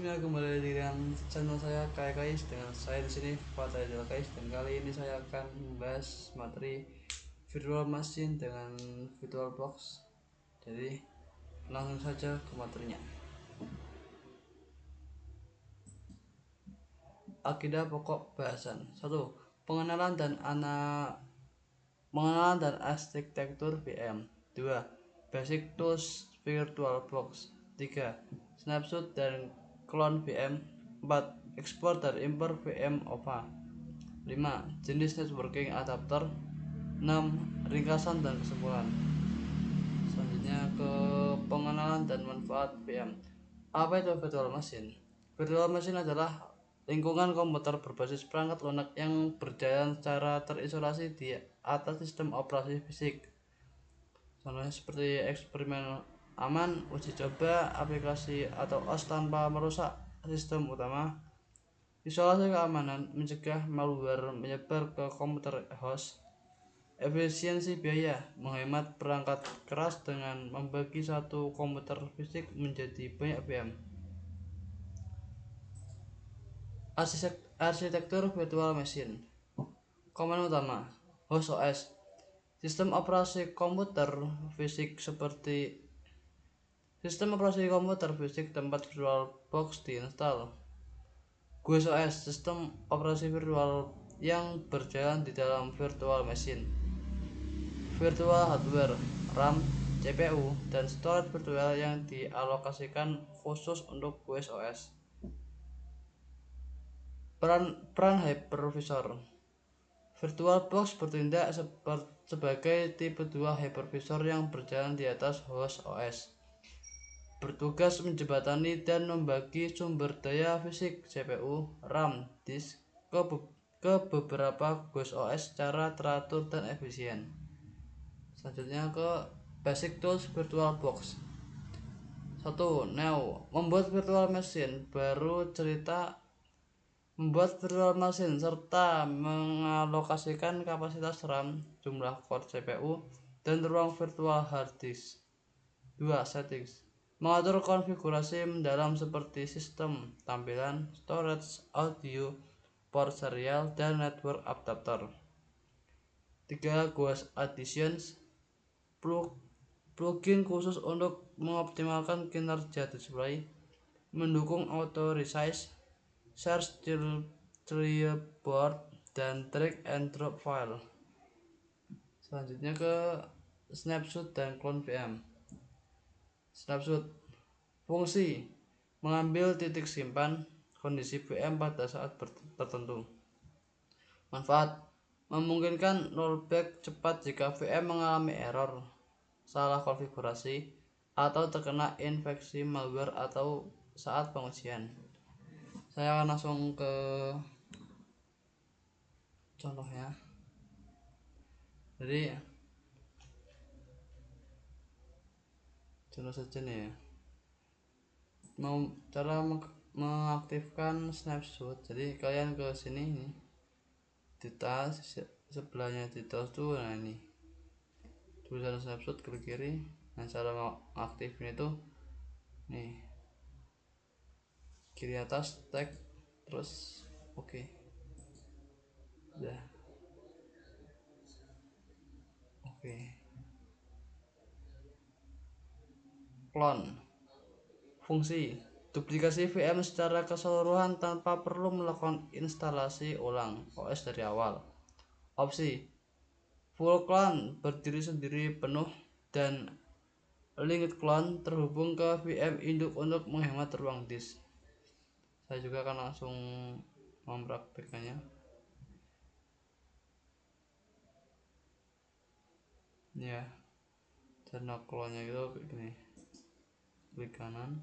semuanya, kembali dengan channel saya Kais dengan saya di sini Fatah Kais, dan kali ini saya akan membahas materi virtual machine dengan VirtualBox. Jadi langsung saja ke materinya. Agenda pokok bahasan 1. Pengenalan dan arsitektur VM. 2. Basic tools VirtualBox. 3. Snapshot dan clone VM. 4. Ekspor dan import VM OVA. 5. Jenis networking adapter. 6. Ringkasan dan kesimpulan. Selanjutnya ke pengenalan dan manfaat VM. Apa itu virtual machine? Virtual machine adalah lingkungan komputer berbasis perangkat lunak yang berjalan secara terisolasi di atas sistem operasi fisik. Contohnya seperti eksperimen aman, uji coba, aplikasi atau OS tanpa merusak sistem utama. Isolasi keamanan, mencegah malware menyebar ke komputer host. Efisiensi biaya, menghemat perangkat keras dengan membagi satu komputer fisik menjadi banyak VM. Arsitektur virtual machine. Komponen utama: host OS, sistem operasi komputer fisik tempat VirtualBox diinstal. GUI OS, sistem operasi virtual yang berjalan di dalam virtual machine. Virtual hardware, RAM, CPU, dan storage virtual yang dialokasikan khusus untuk GUI OS. Peran hypervisor. VirtualBox bertindak sebagai tipe 2 hypervisor yang berjalan di atas host OS, bertugas menjembatani dan membagi sumber daya fisik CPU, RAM, disk ke beberapa GUI OS secara teratur dan efisien. Selanjutnya ke basic tools VirtualBox. 1. Neo. Membuat virtual machine serta mengalokasikan kapasitas RAM, jumlah core CPU, dan ruang virtual hard disk. 2. Settings. Mengatur konfigurasi mendalam seperti sistem, tampilan, storage, audio, port serial, dan network adapter. 3. GUI additions. Plugin khusus untuk mengoptimalkan kinerja display, mendukung auto resize, search board, dan drag and drop file. Selanjutnya ke snapshot dan clone VM. Snapshot. Fungsi: mengambil titik simpan kondisi VM pada saat tertentu. Manfaat: memungkinkan rollback cepat jika VM mengalami error, salah konfigurasi, atau terkena infeksi malware atau saat pengujian. Saya akan langsung ke contohnya. Jadi contoh saja nih ya. Mau cara mengaktifkan snapshot. Jadi kalian ke sini nih, detail sebelahnya detail tuh, nah ini tulisan snapshot, klik kiri. Nah, cara mengaktifkan itu nih, kiri atas tag, terus oke. Udah oke. Clone. Fungsi: duplikasi VM secara keseluruhan tanpa perlu melakukan instalasi ulang OS dari awal. Opsi: full clone, berdiri sendiri penuh, dan linked clone, terhubung ke VM induk untuk menghemat ruang disk. Saya juga akan langsung mempraktikkannya. Ya, cara clone-nya itu kayak gini. Klik kanan,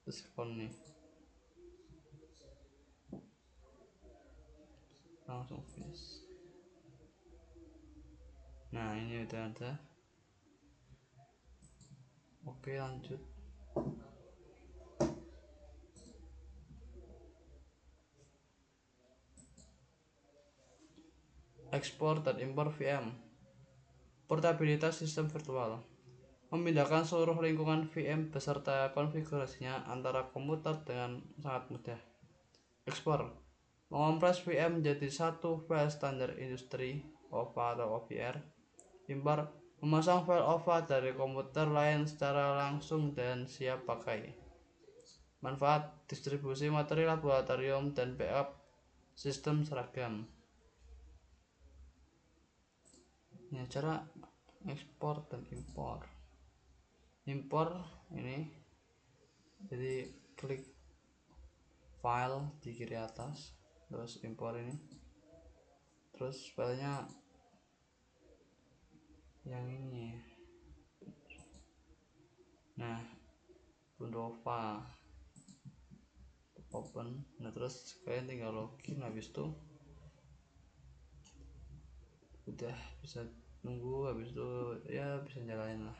terus clone nih. Langsung finish. Nah, ini udah ada. Oke, lanjut. Ekspor dan impor VM. Portabilitas sistem virtual. memindahkan seluruh lingkungan VM beserta konfigurasinya antara komputer dengan sangat mudah. Export mengompres VM menjadi satu file standar industri OVA atau OVR. Import memasang file OVA dari komputer lain secara langsung dan siap pakai. Manfaat distribusi materi laboratorium dan backup sistem seragam. Ini cara ekspor dan impor. Impor ini jadi klik file di kiri atas, terus impor ini, terus filenya yang ini. Nah, Bundova open. Nah, terus kalian tinggal login, habis itu udah bisa nunggu, habis itu ya bisa jalanin lah.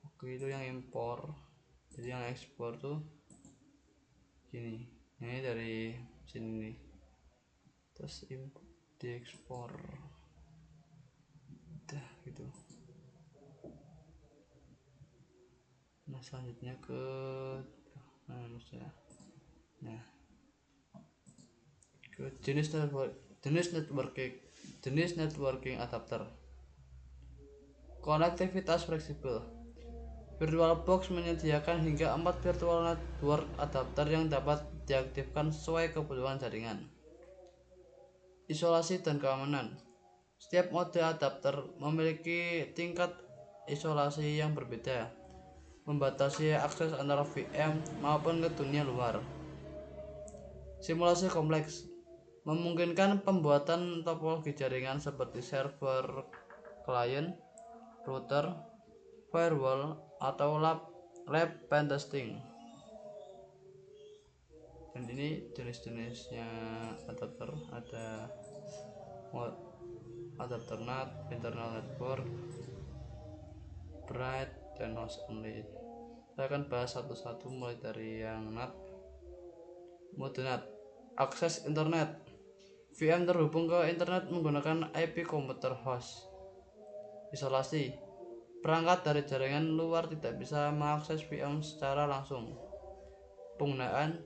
Oke, itu yang impor. Jadi yang ekspor tuh gini, ini dari sini nih, terus diekspor udah gitu. Nah, selanjutnya ke ke jenis networking adapter. Konektivitas fleksibel. VirtualBox menyediakan hingga 4 virtual network adapter yang dapat diaktifkan sesuai kebutuhan jaringan. Isolasi dan keamanan. Setiap mode adapter memiliki tingkat isolasi yang berbeda, membatasi akses antara VM maupun ke dunia luar. Simulasi kompleks memungkinkan pembuatan topologi jaringan seperti server, klien, router, firewall, atau lab pentesting. Dan ini jenis-jenisnya adapter, ada adapter NAT, internal network, bright, dan host only. Saya akan bahas satu-satu mulai dari yang NAT. Mode NAT, akses internet. VM terhubung ke internet menggunakan IP komputer host. Isolasi, perangkat dari jaringan luar tidak bisa mengakses VM secara langsung. Penggunaan,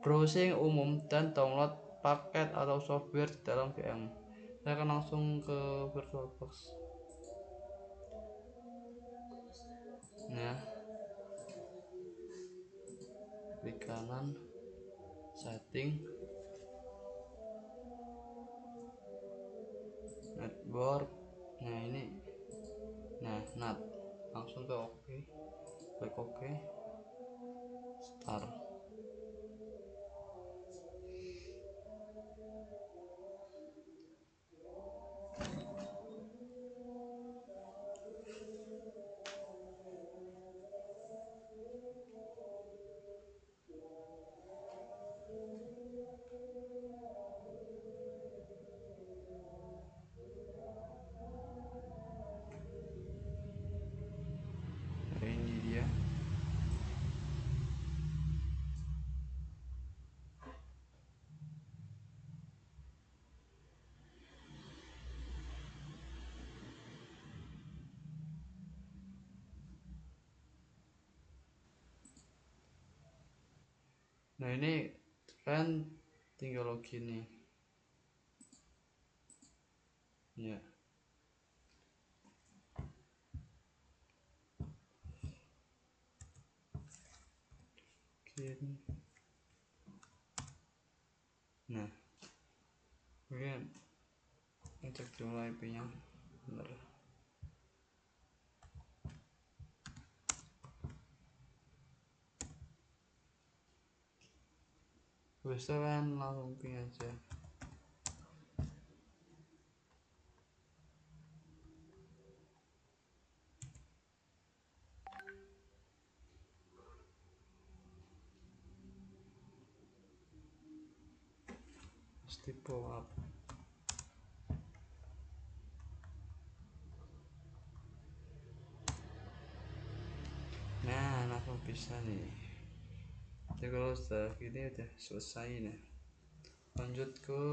browsing umum dan download paket atau software di dalam VM. Saya akan langsung ke VirtualBox. Nah, klik kanan, setting, network. Nah, ini, NAT, langsung ke OK, klik OK, start. Nah, ini dia. Nah, ini kalian tinggal login nih ya. Login. Nah, kalian cek dulu IP nya bener. Bisa kan langsung ping aja. Pasti pop up. Nah, langsung bisa nih. Jadi kalau sudah gini udah selesai nih. Lanjut ke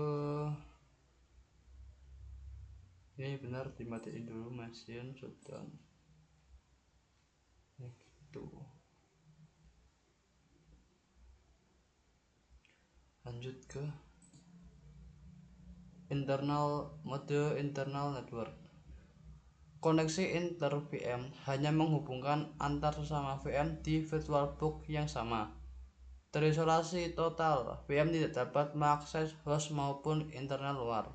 ini, benar dimatiin dulu mesin shutdown. ya gitu. Lanjut ke mode internal network. Koneksi inter VM hanya menghubungkan antar sesama VM di virtualbox yang sama. Terisolasi total, VM tidak dapat mengakses host maupun internet luar.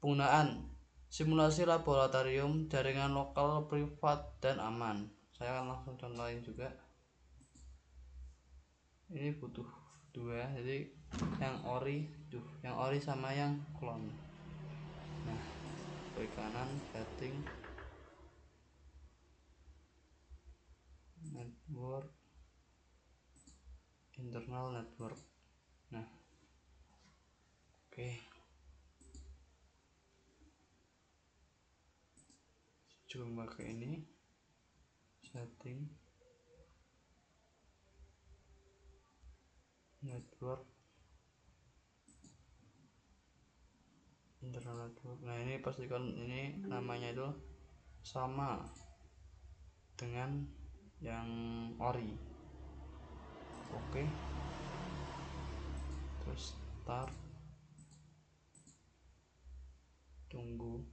Penggunaan simulasi laboratorium, jaringan lokal privat dan aman. Saya akan langsung contohin juga. Ini butuh dua, jadi yang ori sama yang clone. Nah, klik kanan setting network, internal network. Nah, oke, coba ke ini setting network, internal network. Nah, ini pastikan ini namanya itu sama dengan yang ori. Oke, terus start, tunggu.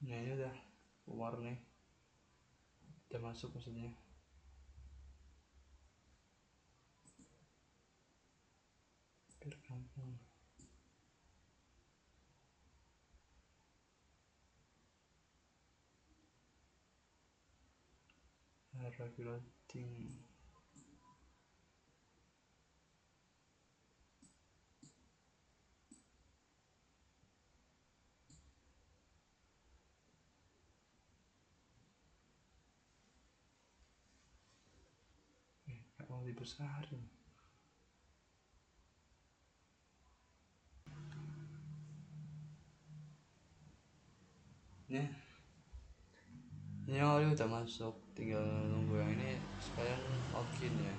Nah, ini udah keluar nih, udah masuk maksudnya. Biar gampang. Regulating. Gak mau dibesarin. Nih, ini ori udah masuk, tinggal nunggu yang ini sekalian login ya.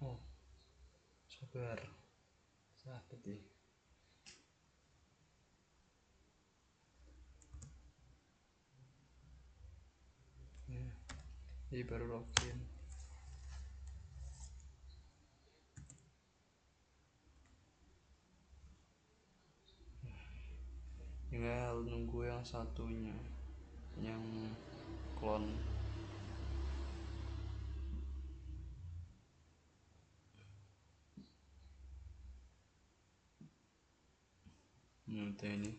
Oh, sabar deh. Ya, jadi baru login. Tinggal nunggu yang satunya, yang clone. Ini.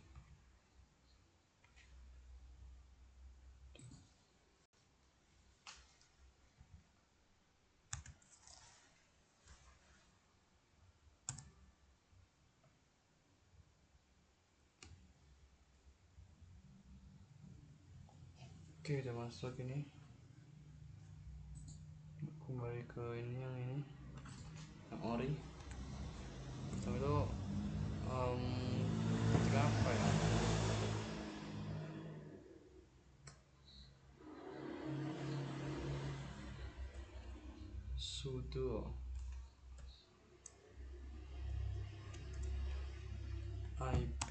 Oke, udah masuk ini. Kembali ke ini yang ori. Pertama itu apa ya? Sudo IP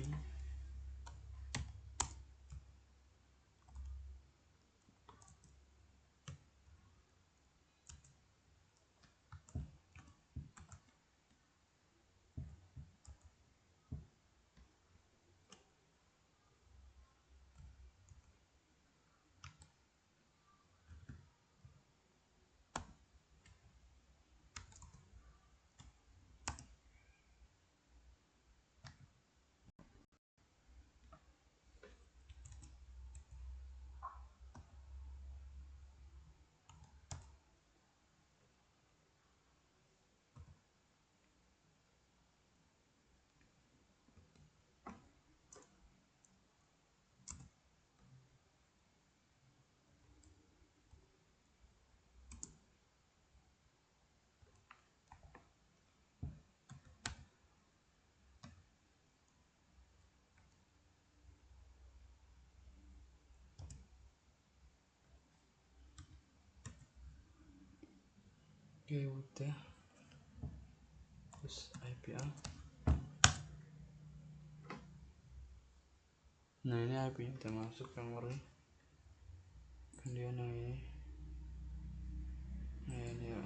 Oke udah, terus IP-nya. Nah ini IP-nya udah masuk memory. Kemudian yang ini, nah ini ya.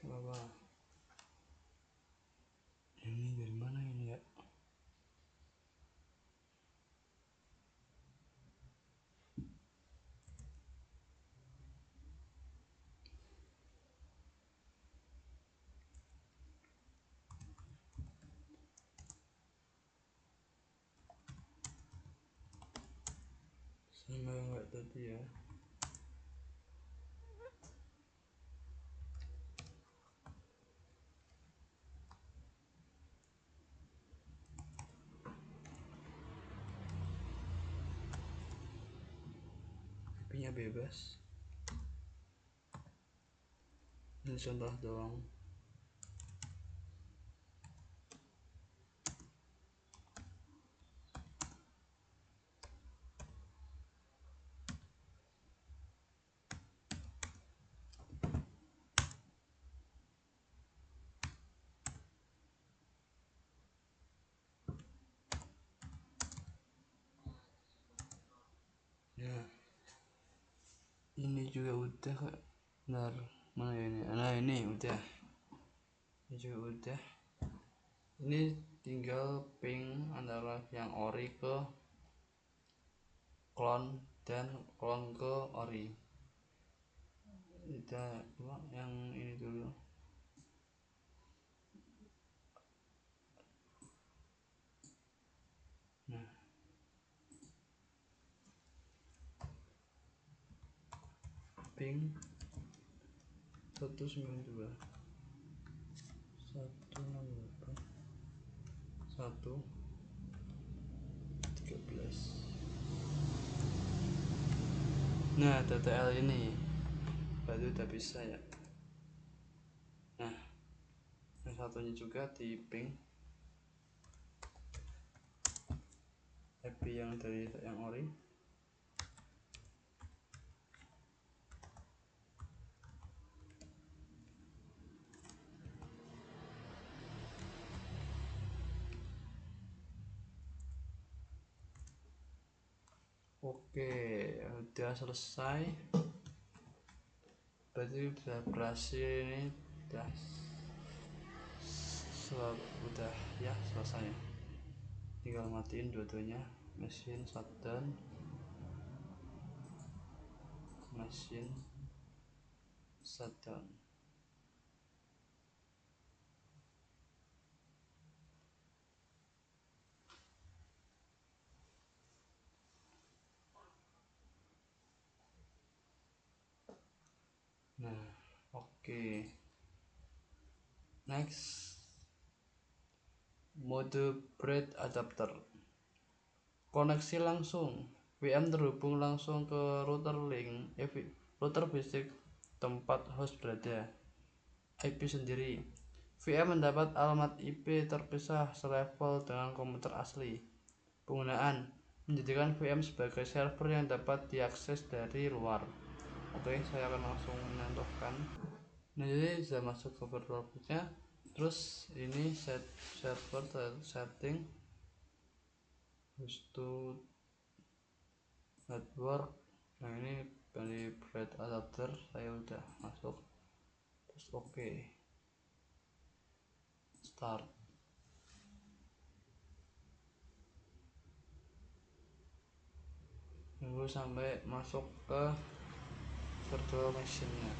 Apa? Ini dari mana ini ya? Sama enggak tadi ya? IP-nya bebas. Ini contoh doang. Ya, ini juga udah kok. Benar, mana ya ini? Nah ini udah. Ini juga udah. Ini tinggal ping antara yang ori ke clone dan clone ke ori. Kita yang ini dulu. Nah, ping 192 168 113. Nah TTL ini berarti udah bisa ya. Nah yang satunya juga di ping IP yang dari yang ori. Oke udah selesai, berarti udah berhasil. Ini udah ya selesai, tinggal matiin dua-duanya. Mesin shutdown, mesin shutdown. Nah oke, next mode bread adapter. Koneksi langsung, VM terhubung langsung ke router link router basic tempat host berada. IP sendiri, VM mendapat alamat IP terpisah selevel dengan komputer asli. Penggunaan, menjadikan VM sebagai server yang dapat diakses dari luar. Oke, saya akan langsung menambahkan. Nah jadi sudah masuk ke virtual boxnya. Terus ini set server setting host to network. Nah ini dari bread adapter saya udah masuk. Terus oke, start. Tunggu sampai masuk ke virtual machine-nya.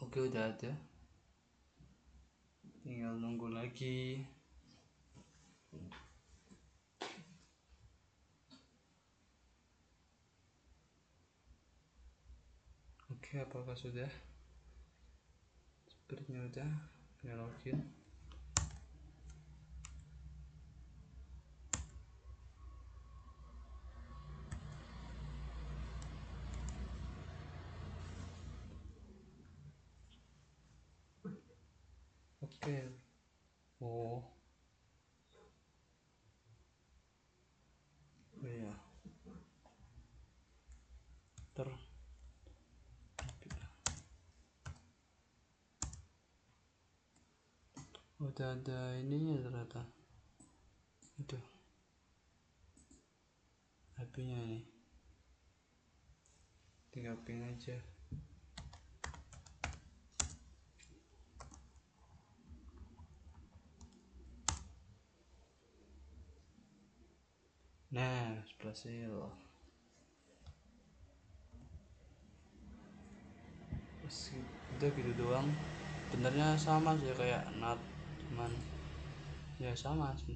Oke udah ada. tinggal nunggu lagi. Oke, apakah sudah? Sepertinya udah. Ini login. Oke. Oh iya, ter udah ada ininya ternyata. Itu HP-nya ini, tinggal ping aja. Nah, berhasil. Udah gitu doang. Benernya sama sih kayak NAT, cuman ya sama sih.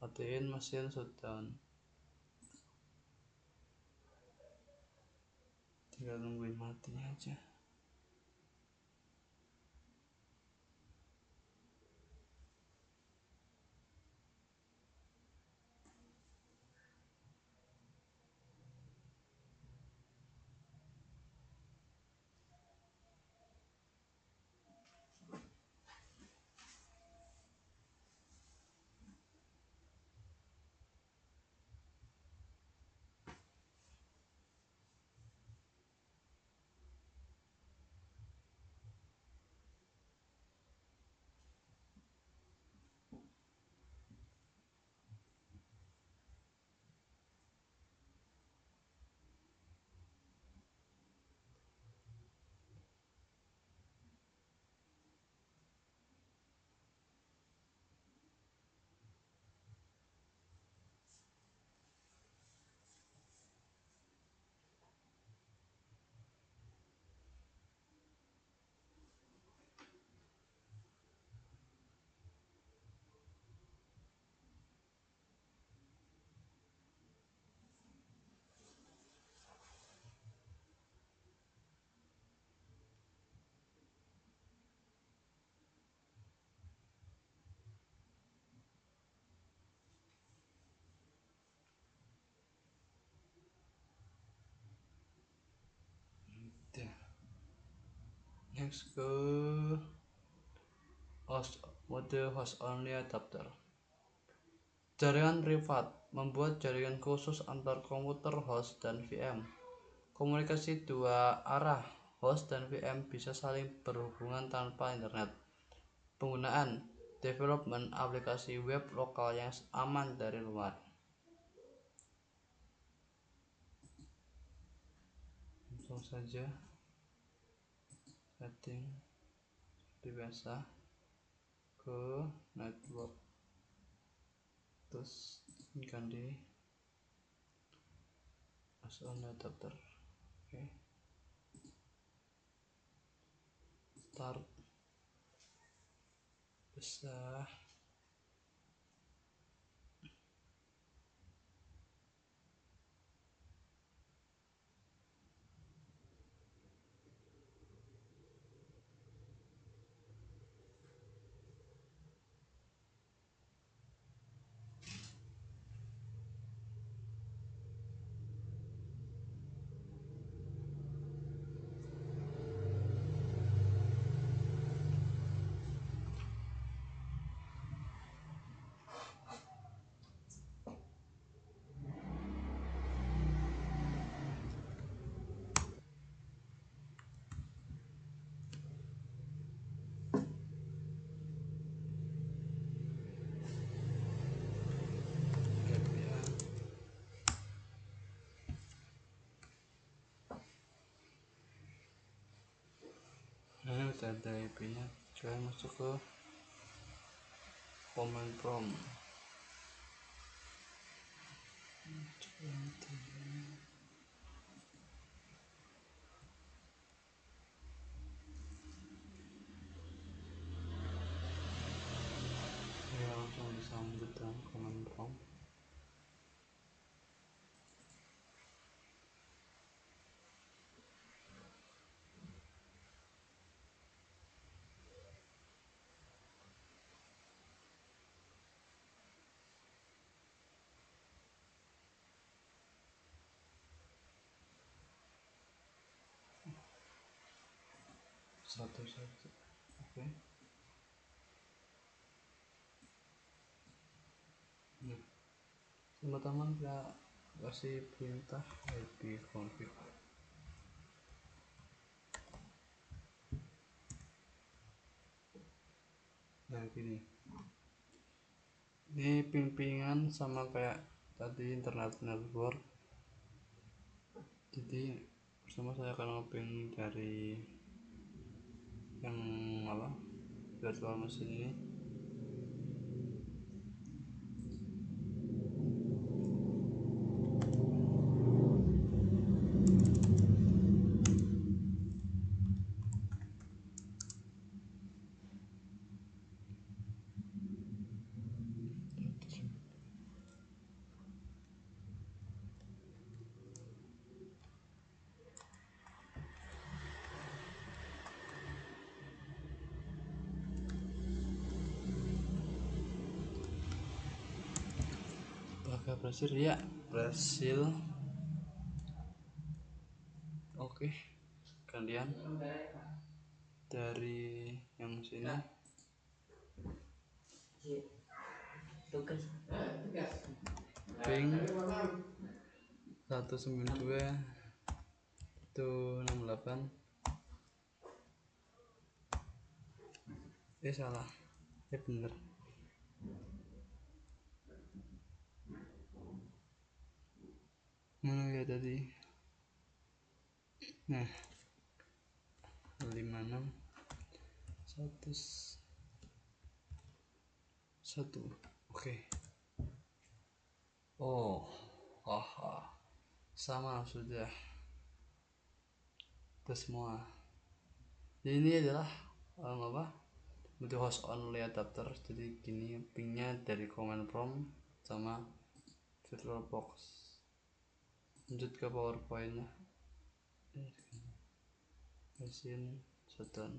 Matiin mesin shutdown, tinggal nungguin matinya aja. Udah. Next ke mode host only adapter. Jaringan privat membuat jaringan khusus antar komputer host dan VM. Komunikasi dua arah, host dan VM bisa saling berhubungan tanpa internet. Penggunaan development aplikasi web lokal yang aman dari luar. Langsung saja setting seperti biasa, ke network, terus ganti on adapter. Oke, start, bisa. Nah, udah ada IP nya, kalian masuk ke command prompt. satu. Oke. Nah, pertama kita kasih perintah ipconfig. Nah gini, ini ping-pingan sama kayak tadi internet network. Jadi pertama saya akan ngeping dari yang apa, virtual machine ini. Apakah berhasil? Ya, berhasil. Oke, kemudian dari yang sini ping 192.168. Salah, bener. Mana ya tadi? Nah, 56.101. Oke. Oh, sama sudah itu semua. Jadi ini adalah apa? Butuh host only adapter. Jadi gini pingnya dari command prompt sama VirtualBox. Lanjut ke PowerPoint-nya. Mesin shutdown.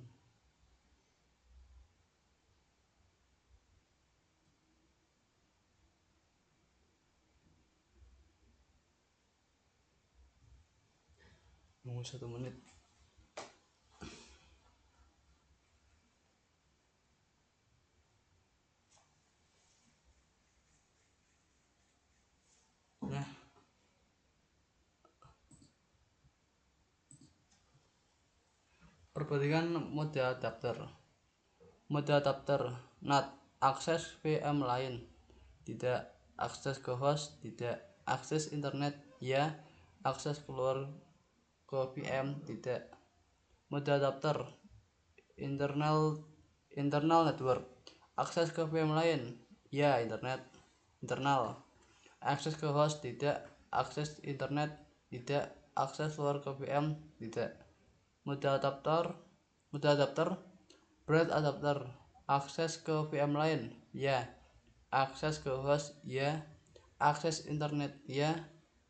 Tunggu 1 menit. Nah, perbandingan mode adapter. Mode adapter NAT, akses VM lain, tidak. Akses ke host, tidak. Akses internet, ya. Akses keluar ke VM, tidak. Mode adapter internal network, akses ke VM lain, ya. Internet internal. Akses ke host, tidak. Akses internet, tidak. Akses keluar ke VM, tidak. Mode adapter Broad adapter, akses ke VM lain, ya. Akses ke host, ya. Akses internet, ya.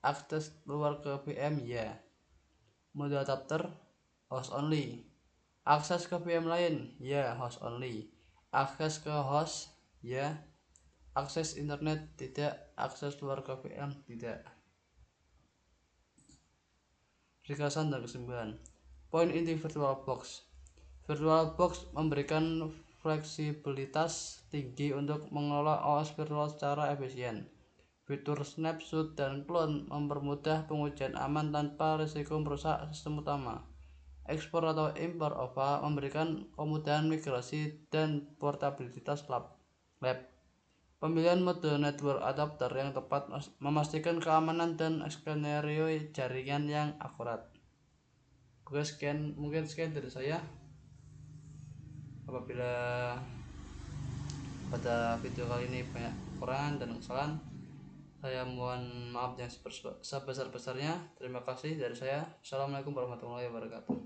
Akses keluar ke VM, ya. Mode adapter host only, akses ke VM lain, ya. Host only. Akses ke host, ya. Akses internet, tidak. Akses keluar ke VM, tidak. Ringkasan dan kesimpulan. Poin inti VirtualBox. VirtualBox memberikan fleksibilitas tinggi untuk mengelola OS virtual secara efisien. Fitur snapshot dan clone mempermudah pengujian aman tanpa risiko merusak sistem utama. Ekspor atau impor OVA memberikan kemudahan migrasi dan portabilitas lab. Pemilihan mode network adapter yang tepat memastikan keamanan dan skenario jaringan yang akurat. Oke, mungkin sekian dari saya. Apabila pada video kali ini banyak kekurangan dan kesalahan, saya mohon maaf yang sebesar-besarnya. Terima kasih dari saya. Assalamualaikum warahmatullahi wabarakatuh.